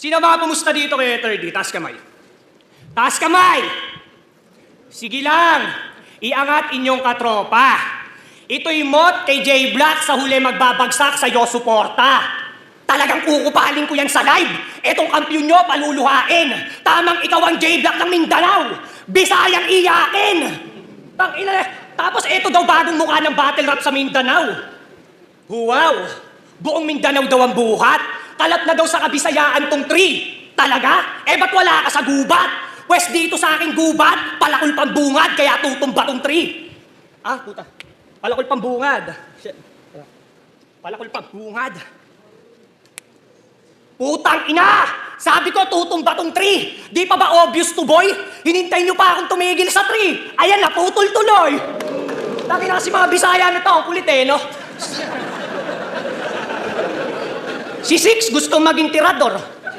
Sino mga pumusta dito kay 3D? Taas kamay. Taas kamay! Sige lang. Iangat inyong katropa. Ito'y mot kay J Black sa huli magbabagsak sa iyo suporta. Talagang kukupaling ko yan sa live. Etong kampiyon nyo, paluluhain. Tamang ikaw ang J Black ng Mindanao. Bisayang iyakin. Tapos eto daw bagong mukha ng battle rap sa Mindanao. Wow! Buong Mindanao daw ang buhat. Kalat na daw sa Kabisayaan tong tree. Talaga? Eh ba't wala ka sa gubat? Pwes dito sa aking gubat, palakol pambungad, kaya tutumba tong tree. Ah, puta. Palakol pambungad. Shit. Palakol pambungad. Putang ina! Sabi ko, tutumba tong tree. Di pa ba obvious to boy? Hinintay nyo pa akong tumigil sa tree. Ayan na, putol tuloy. Lagi na kasi mga Bisaya na to, ang kulit eh, no? Si Six gusto maging tirador.